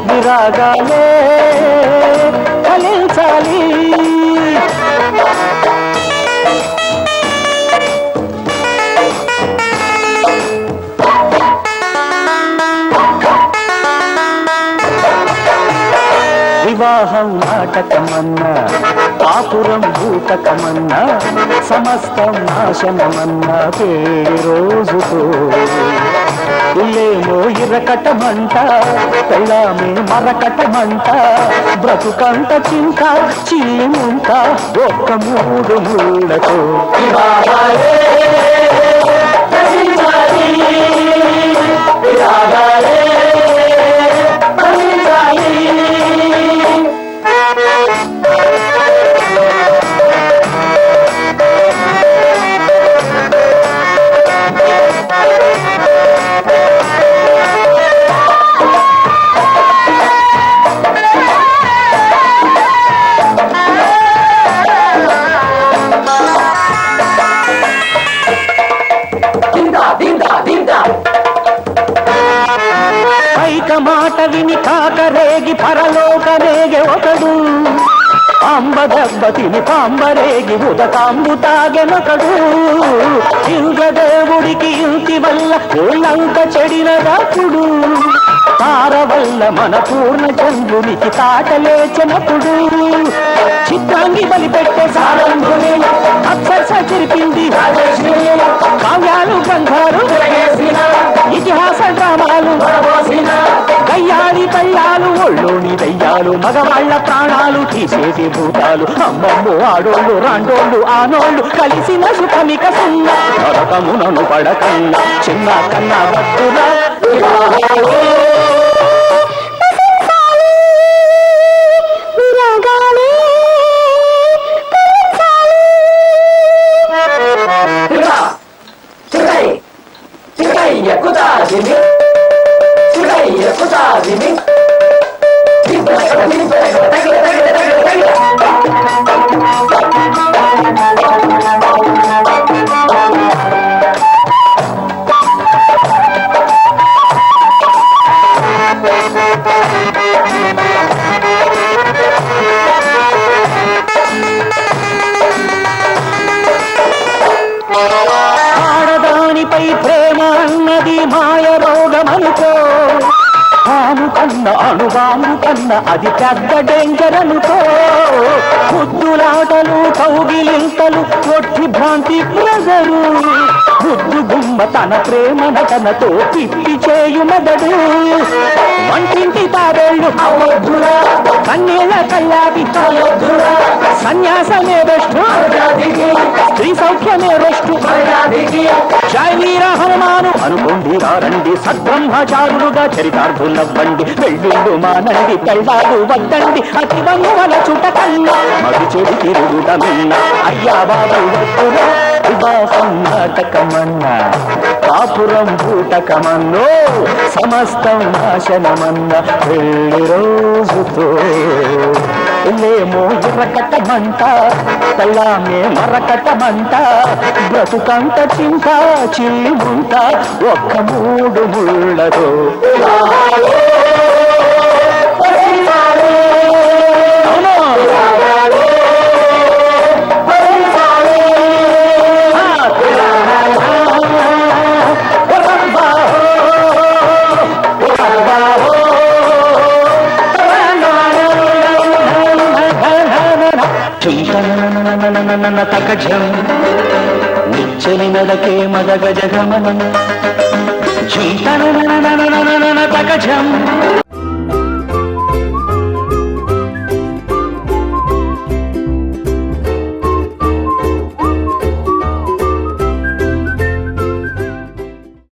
విరాగాలే ఫలించాలి. వివాహం నాటకమన్నా, కాపురం భూతకమన్నా, సమస్తం నాశనమన్నా పేరు రోజుతో. ఇల్లేమో ఇరకటమంట, పెళ్ళామే మరకటమంట, బ్రతుకంట చింత చిల్లిముంట ఒక్క మూడు ముళ్ళతో. మాట విని కాకరేగి పరలోకరేగే ఒకడు, అంబ దెబ్బ తిని పాంబరేగి ఉదకాంబు తాగెనొకడు. ఇంద్రదేవుడికి ఇంటి వల్ల ఊళ్ళంక చెడిన రాకుడు, తార వల్ల మన పూర్ణ చంద్రునికి తాటలేచినప్పుడు. చిత్రాంగి బలి పెట్టే సారంగుని అప్సరస చిరిపింది కావ్యాలు గ్రంథాలు ఇతిహాస డ్రామాలు కయ్యాడి కయ్యాలు ఒళ్ళోని దయ్యాలు మగవాళ్ల ప్రాణాలు తీసేటి భూతాలు. అమ్మమ్ము ఆడోళ్ళు రాండోళ్ళు ఆనోళ్ళు కలిసిన సుఖమిక సున్నా నరకమునను పడకన్నా చిన్న కన్నా భక్తుల ఆడదానిపై ప్రేమ అన్నది మాయ రోగమనుకో, పాము కన్న అణుబాము కన్న అది పెద్ద డేంజర్ అనుకో. ముద్దులాటలు కౌగిలింతలు ఒట్టి భ్రాంతి ప్రజరు, బుద్ధు గుమ్మ తన ప్రేమ నటనతో పిప్పి చేయు మెదడు. వంటింటి తాబేళ్ళు కన్నీళ్ళ కల్లాది సన్యాసమే బెస్టు, స్త్రీ సౌఖ్యమే బెస్టు. జై వీర హనుమాను అనుకోండి రండి, సద్బ్రహ్మచారులుగా చరితార్థులవ్వండి. పెళ్ళిళ్ళు మానండి పెళ్ళాలు వద్దండి, అతి బంధువుల చుట కన్నా అది చెడు తిరుగుదమన్నా. అయ్యా బాబు వివాహం నాటకమన్నా, కాపురం భూటకమన్నో, సమస్తం నాశనమన్న పెళ్లి రోజుతో. ఇల్లేమో ఇరకటమంట, పెళ్ళామే మరకటమంట, బ్రతుకంట చింత చిల్లిముంట ఒక్క మూడు ముళ్ళతో. తకజం నిచ్చని నడకే మదగజగమనం తకజం.